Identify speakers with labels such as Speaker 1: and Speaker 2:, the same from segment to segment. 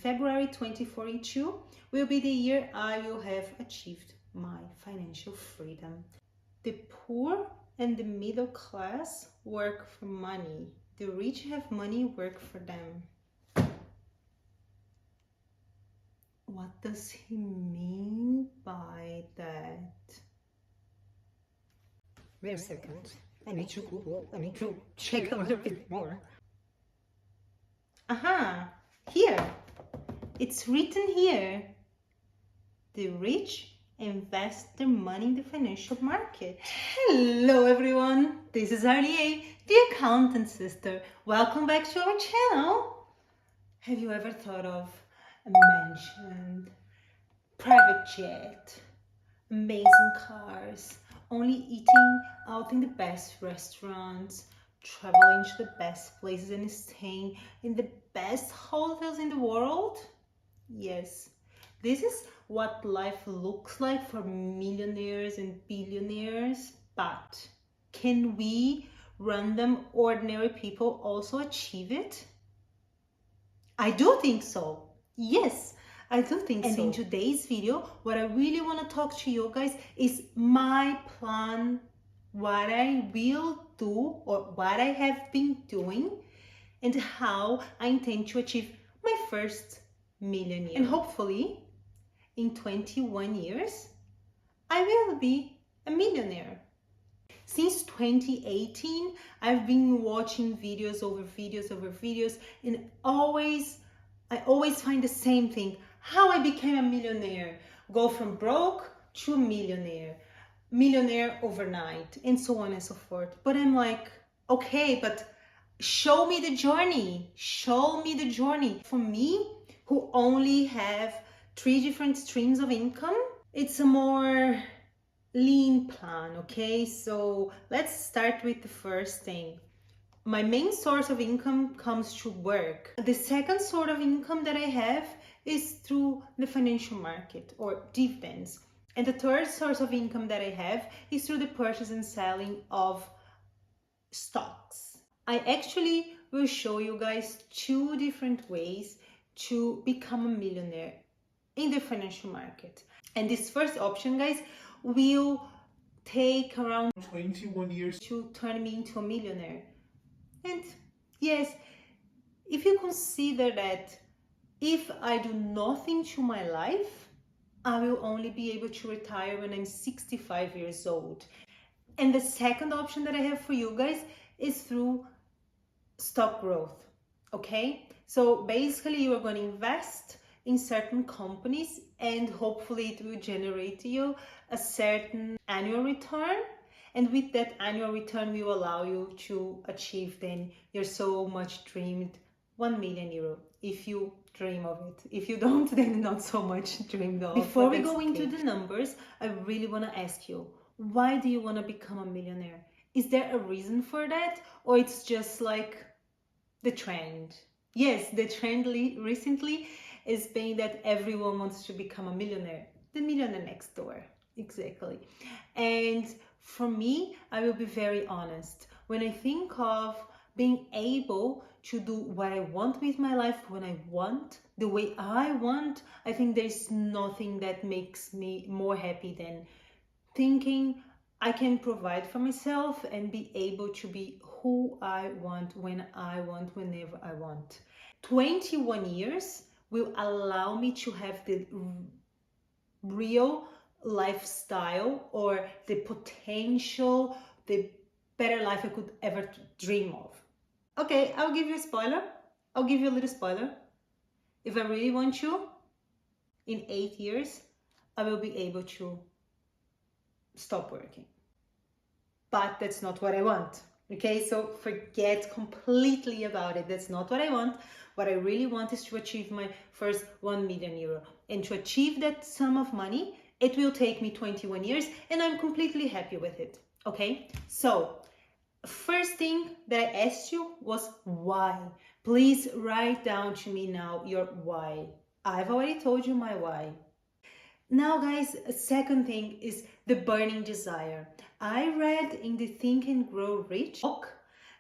Speaker 1: February 2042 will be the year I will have achieved my financial freedom. The poor and the middle class work for money. The rich have money work for them. What does he mean by that?
Speaker 2: Wait a second. I need to check a little bit more.
Speaker 1: Aha! Here! It's written here. The rich invest their money in the financial market. Hello everyone! This is Arlie, the accountant sister. Welcome back to our channel. Have you ever thought of a mansion, private jet, amazing cars, only eating out in the best restaurants, traveling to the best places and staying in the best hotels in the world? Yes, this is what life looks like for millionaires and billionaires, but can we random ordinary people also achieve it? I do think so. Yes, I do think so. And in today's video, what I really want to talk to you guys is my plan, what I will do or what I have been doing, and how I intend to achieve my first million year. And hopefully, in 21 years, I will be a millionaire. Since 2018, I've been watching videos over videos, and I always find the same thing. How I became a millionaire. Go from broke to a millionaire overnight, and so on and so forth. But I'm like, okay, but show me the journey. Show me the journey. For me, who only have 3 different streams of income, it's a more lean plan, okay? So let's start with the first thing. My main source of income comes through work. The second sort of income that I have is through the financial market or dividends. And the third source of income that I have is through the purchase and selling of stocks. I actually will show you guys 2 different ways to become a millionaire in the financial market. And this first option, guys, will take around
Speaker 3: 21 years
Speaker 1: to turn me into a millionaire. And yes, if you consider that if I do nothing to my life, I will only be able to retire when I'm 65 years old. And the second option that I have for you guys is through stock growth, okay? So basically you are going to invest in certain companies and hopefully it will generate you a certain annual return. And with that annual return will allow you to achieve then your so much dreamed 1 million euro, if you dream of it. If you don't, then not so much dreamed of. Before we go into the numbers, I really want to ask you, why do you want to become a millionaire? Is there a reason for that? Or it's just like the trend? Yes, the trend recently is being that everyone wants to become a millionaire. The millionaire next door. Exactly. And for me, I will be very honest. When I think of being able to do what I want with my life, when I want, the way I want, I think there's nothing that makes me more happy than thinking I can provide for myself and be able to be who I want, when I want, whenever I want. 21 years will allow me to have the real lifestyle or the potential, the better life I could ever dream of. Okay, I'll give you a spoiler. I'll give you a little spoiler. If I really want to, in 8 years, I will be able to stop working. But that's not what I want. Okay, so forget completely about it. That's not what I want. What I really want is to achieve my first 1 million euro. And to achieve that sum of money, it will take me 21 years and I'm completely happy with it. Okay, so first thing that I asked you was why. Please write down to me now your why. I've already told you my why. Now guys, a second thing is the burning desire. I read in the Think and Grow Rich book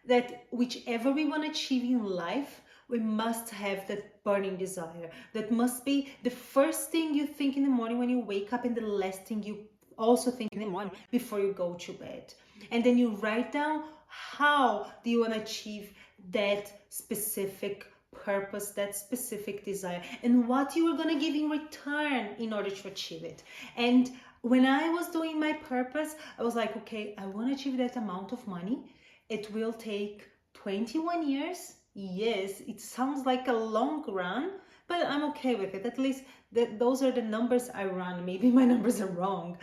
Speaker 1: that whichever we want to achieve in life, we must have that burning desire. That must be the first thing you think in the morning when you wake up, and the last thing you also think in the morning before you go to bed. And then you write down how do you want to achieve that specific purpose, that specific desire, and what you are going to give in return in order to achieve it. And when I was doing my purpose, I was like, okay, I want to achieve that amount of money. It will take 21 years. Yes, it sounds like a long run, but I'm okay with it. At least those are the numbers I run. Maybe my numbers are wrong.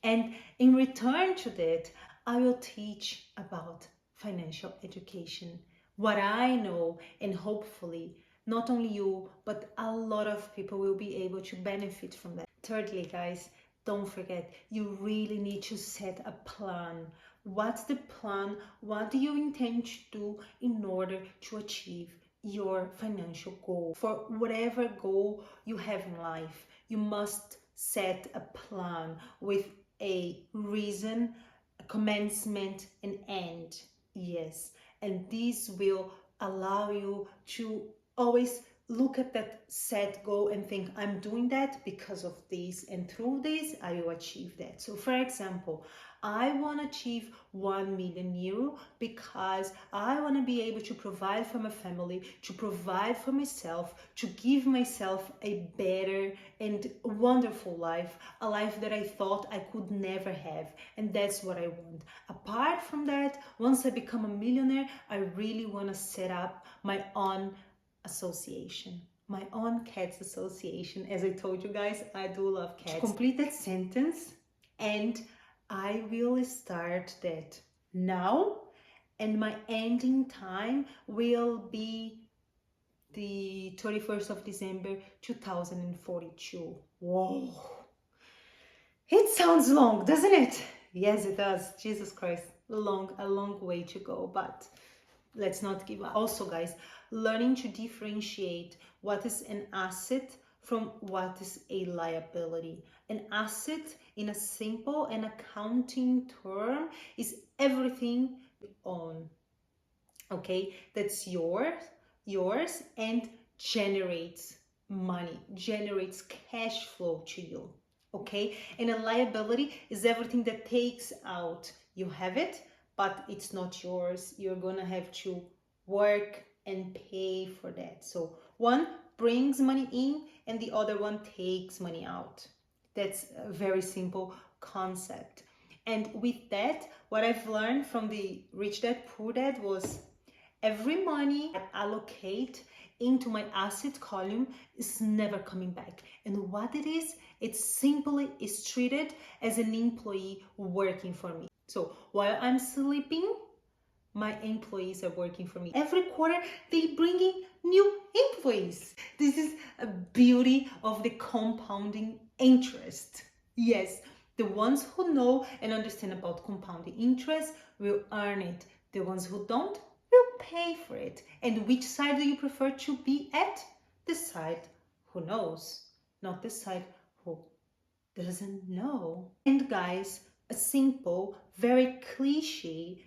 Speaker 1: And in return to that, I will teach about financial education, what I know, and hopefully not only you, but a lot of people will be able to benefit from that. Thirdly, guys, don't forget, you really need to set a plan. What's the plan? What do you intend to do in order to achieve your financial goal? For whatever goal you have in life, you must set a plan with a reason, a commencement, and end. Yes, and this will allow you to always look at that set goal and think, I'm doing that because of this, and through this I will achieve that. So for example, I want to achieve 1 million euro because I want to be able to provide for my family, to provide for myself, to give myself a better and wonderful life, a life that I thought I could never have. And that's what I want. Apart from that, once I become a millionaire, I really want to set up my own association, my own cats association. As I told you guys, I do love cats. To complete that sentence, and I will start that now, and my ending time will be the 31st of December 2042. Whoa, it sounds long, doesn't it? Yes, it does. Jesus Christ, a long way to go, but let's not give up. Also, guys, learning to differentiate what is an asset from what is a liability. An asset, in a simple and accounting term, is everything you own. Okay, that's yours, and generates money, generates cash flow to you. Okay, and a liability is everything that takes out. You have it, but it's not yours. You're gonna have to work and pay for that. So one brings money in and the other one takes money out. That's a very simple concept. And with that, what I've learned from the Rich Dad Poor Dad was every money I allocate into my asset column is never coming back. And what it simply is treated as an employee working for me. So while I'm sleeping, my employees are working for me. Every quarter, they bring in new employees. This is a beauty of the compounding interest. Yes, the ones who know and understand about compounding interest will earn it. The ones who don't will pay for it. And which side do you prefer to be at? The side who knows, not the side who doesn't know. And guys, a simple, very cliche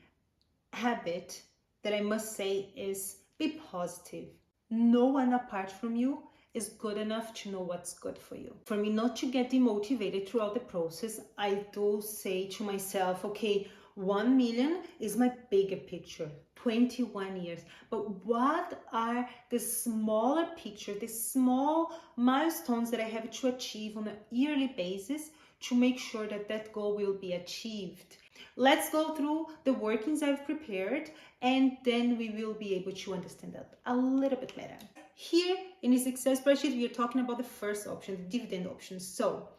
Speaker 1: habit that I must say is be positive. No one apart from you is good enough to know what's good for you. For me not to get demotivated throughout the process, I do say to myself, okay, 1 million is my bigger picture, 21 years. But what are the smaller picture, the small milestones that I have to achieve on a yearly basis to make sure that that goal will be achieved? Let's go through the workings I've prepared, and then we will be able to understand that a little bit better. Here in this Excel spreadsheet, we are talking about the first option, the dividend option. So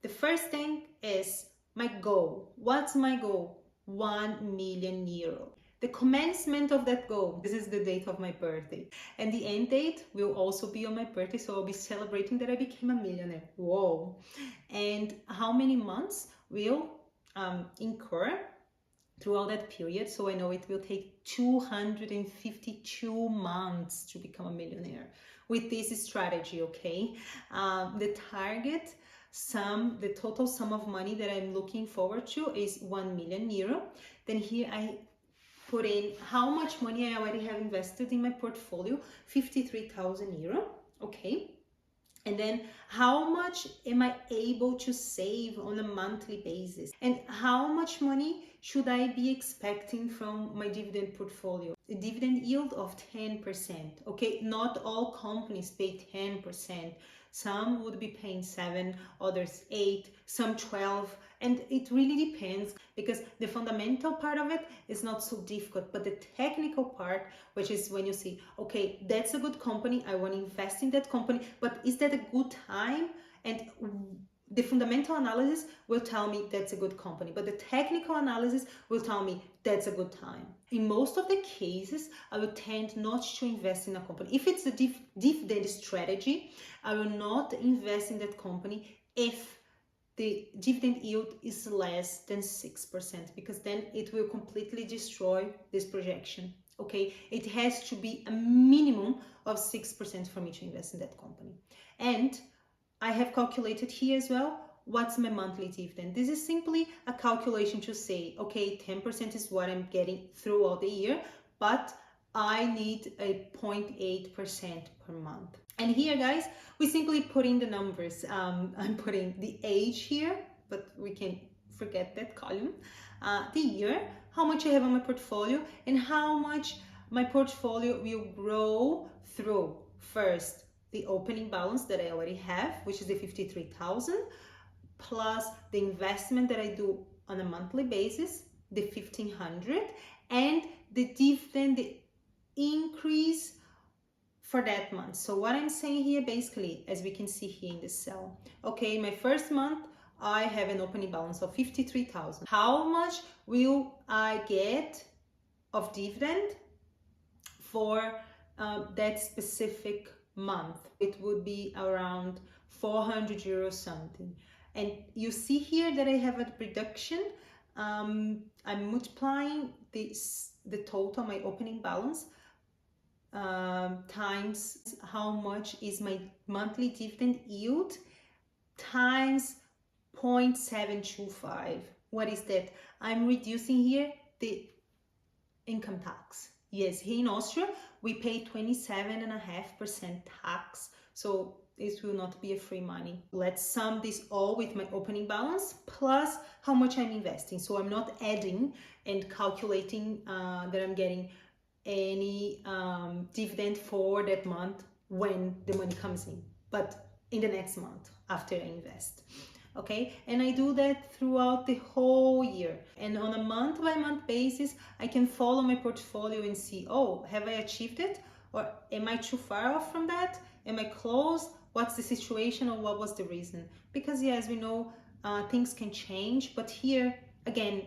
Speaker 1: the first thing is my goal. What's my goal? 1 million euro. The commencement of that goal, this is the date of my birthday. And the end date will also be on my birthday, so I'll be celebrating that I became a millionaire. Whoa. And how many months will incur throughout that period? So I know it will take 252 months to become a millionaire with this strategy, okay? The target sum, the total sum of money that I'm looking forward to is 1 million euro. Then here I put in how much money I already have invested in my portfolio, 53,000 euro. okay? And then how much am I able to save on a monthly basis? And how much money should I be expecting from my dividend portfolio? A dividend yield of 10%, okay? Not all companies pay 10%. Some would be paying 7, others 8, some 12, and it really depends because the fundamental part of it is not so difficult, but the technical part, which is when you see, okay, that's a good company, I want to invest in that company, but is that a good time? And the fundamental analysis will tell me that's a good company, but the technical analysis will tell me that's a good time. In most of the cases, I will tend not to invest in a company. If it's a dividend strategy, I will not invest in that company if the dividend yield is less than 6%, because then it will completely destroy this projection. Okay, it has to be a minimum of 6% for me to invest in that company. And I have calculated here as well what's my monthly dividend. This is simply a calculation to say, okay, 10% is what I'm getting throughout the year, but I need a 0.8% per month. And here, guys, we simply put in the numbers. I'm putting the age here, but we can forget that column. The year, how much I have on my portfolio, and how much my portfolio will grow through first the opening balance that I already have, which is the 53,000, plus the investment that I do on a monthly basis, the 1,500, and the dividend, the increase for that month. So what I'm saying here, basically, as we can see here in the cell, okay, my first month, I have an opening balance of 53,000. How much will I get of dividend for that specific month? It would be around 400 euros something. And you see here that I have a reduction. I'm multiplying the total, my opening balance, times how much is my monthly dividend yield times 0.725. What is that? I'm reducing here the income tax. Yes, here in Austria, we pay 27.5% tax. So this will not be a free money. Let's sum this all with my opening balance plus how much I'm investing. So I'm not adding and calculating that I'm getting any dividend for that month when the money comes in, but in the next month after I invest. Okay, and I do that throughout the whole year, and on a month by month basis I can follow my portfolio and see, oh, have I achieved it, or am I too far off from that, am I close, what's the situation, or what was the reason? Because yes, we know things can change, but here again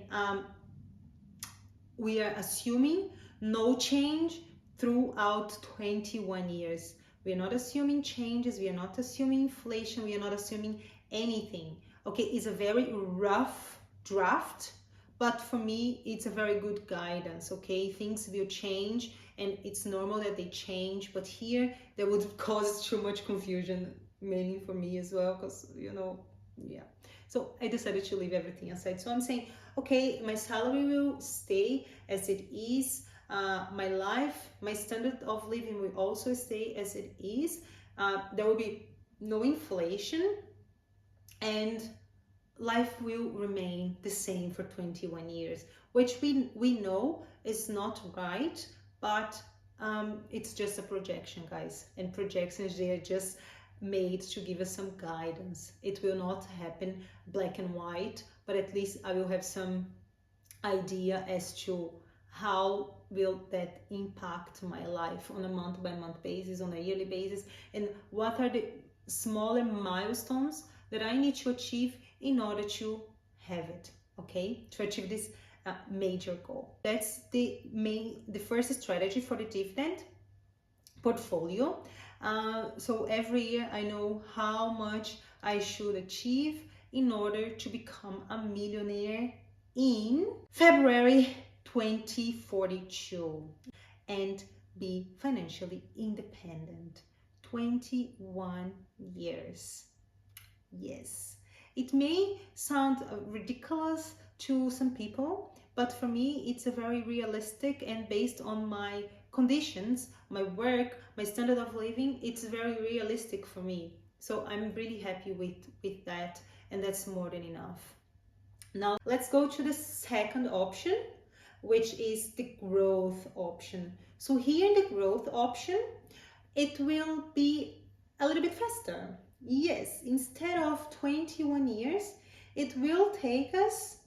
Speaker 1: we are assuming no change throughout 21 years. We are not assuming changes, we are not assuming inflation, we are not assuming anything. Okay, it's a very rough draft, but for me it's a very good guidance. Okay, things will change and it's normal that they change, but here that would cause too much confusion, mainly for me as well, because yeah. So I decided to leave everything aside. So I'm saying, okay, my salary will stay as it is. My life, my standard of living will also stay as it is. There will be no inflation, and life will remain the same for 21 years, which we know is not right, but it's just a projection, guys. And projections, they are just made to give us some guidance. It will not happen black and white, but at least I will have some idea as to how will that impact my life on a month by month basis, on a yearly basis, and what are the smaller milestones that I need to achieve in order to have it, okay, to achieve this major goal. That's the first strategy for the dividend portfolio. So every year I know how much I should achieve in order to become a millionaire in February 2042 and be financially independent. 21 years. Yes, it may sound ridiculous to some people, but for me it's a very realistic and based on my conditions, my work, my standard of living, it's very realistic for me. So I'm really happy with that, and that's more than enough. Now let's go to the second option, which is the growth option. So here in the growth option, it will be a little bit faster. Yes, instead of 21 years, it will take us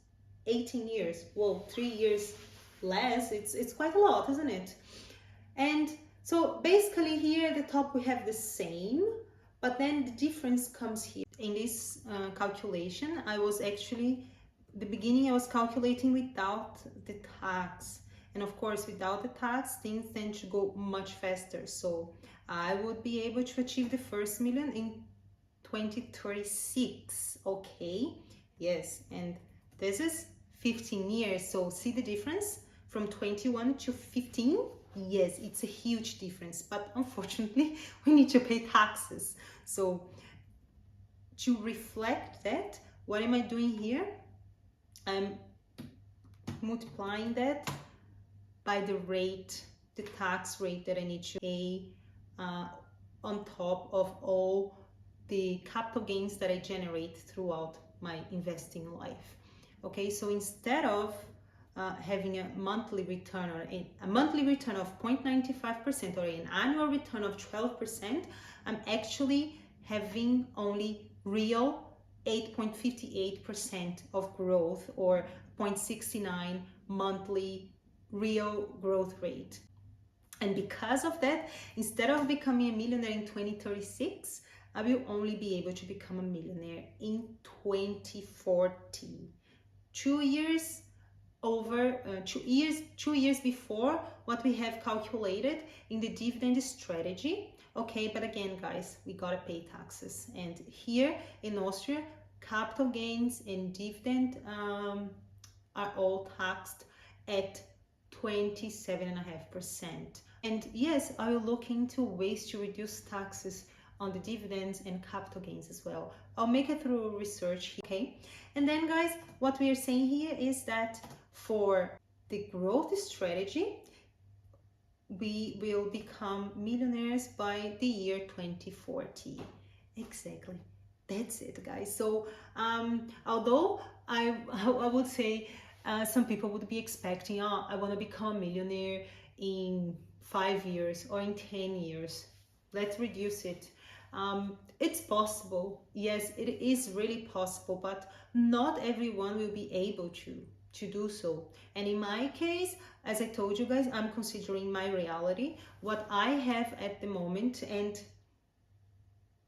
Speaker 1: 18 years. Well, 3 years less. It's quite a lot, isn't it? And so basically here at the top we have the same, but then the difference comes here. In this calculation, I was actually, the beginning I was calculating without the tax. And of course, without the tax, things tend to go much faster. So I would be able to achieve the first million in 2036. Okay, yes, and this is 15 years. So see the difference from 21 to 15? Yes, it's a huge difference, but unfortunately, we need to pay taxes. So to reflect that, what am I doing here? I'm multiplying that by the rate, the tax rate that I need to pay on top of all the capital gains that I generate throughout my investing life. Okay, so instead of having a monthly return or a monthly return of 0.95% or an annual return of 12%, I'm actually having only real 8.58% of growth, or 0.69 monthly real growth rate. And because of that, instead of becoming a millionaire in 2036, I will only be able to become a millionaire in 2040. 2 years over 2 years before what we have calculated in the dividend strategy. Okay, but again, guys, we gotta pay taxes, and here in Austria, capital gains and dividend are all taxed at 27.5%. And yes, I will look into ways to reduce taxes on the dividends and capital gains as well. I'll make it through research, okay? And then guys, what we are saying here is that for the growth strategy, we will become millionaires by the year 2040. Exactly. That's it, guys. So although I would say some people would be expecting, oh, I want to become a millionaire in 5 years or in 10 years. Let's reduce it. It's possible. Yes, it is really possible, but not everyone will be able to do so. And in my case, as I told you guys, I'm considering my reality, what I have at the moment, and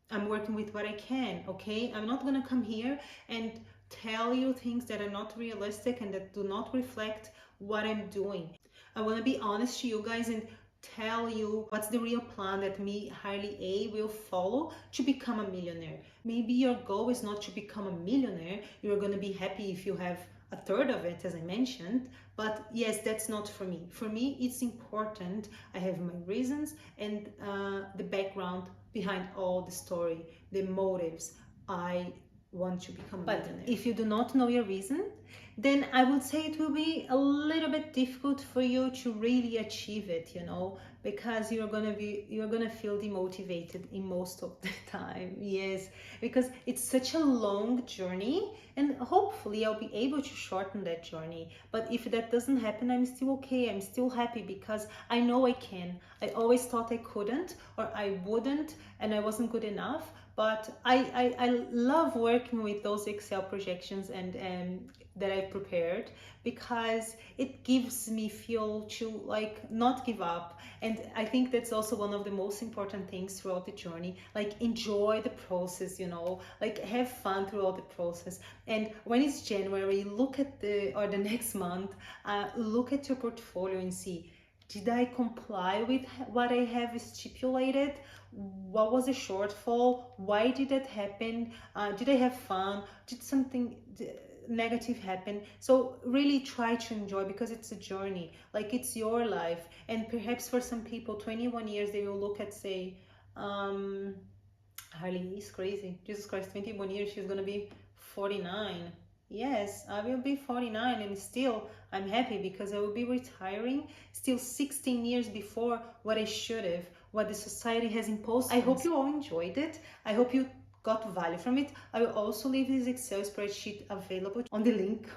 Speaker 1: I'm working with what I can, okay? I'm not gonna come here and tell you things that are not realistic and that do not reflect what I'm doing. I wanna be honest to you guys and tell you what's the real plan that me, Harley A, will follow to become a millionaire. Maybe your goal is not to become a millionaire. You're gonna be happy if you have a third of it, as I mentioned, but yes, that's not for me. For me, it's important. I have my reasons and the background behind all the story, the motives. I want to become a millionaire. If you do not know your reason, then I would say it will be a little bit difficult for you to really achieve it, you know, because you're gonna feel demotivated in most of the time. Yes, because it's such a long journey, and hopefully I'll be able to shorten that journey. But if that doesn't happen, I'm still okay. I'm still happy because I know I can. I always thought I couldn't or I wouldn't and I wasn't good enough. But I love working with those Excel projections and that I've prepared, because it gives me fuel to like not give up. And I think that's also one of the most important things throughout the journey. Like enjoy the process, you know, like have fun throughout the process. And when it's January, look at the next month, look at your portfolio and see, did I comply with what I have stipulated? What was the shortfall? Why did that happen? Did I have fun? Did something negative happen? So really try to enjoy, because it's a journey, like it's your life. And perhaps for some people 21 years they will look at, say, Harley is crazy, Jesus Christ, 21 years, she's gonna be 49. Yes, I will be 49 and still I'm happy because I will be retiring still 16 years before what I should have, what the society has imposed. I hope you all enjoyed it. I hope you got value from it. I will also leave this Excel spreadsheet available on the link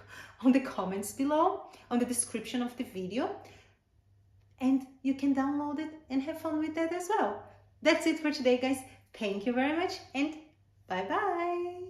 Speaker 1: on the comments below, on the description of the video. And you can download it and have fun with that as well. That's it for today, guys. Thank you very much and bye bye.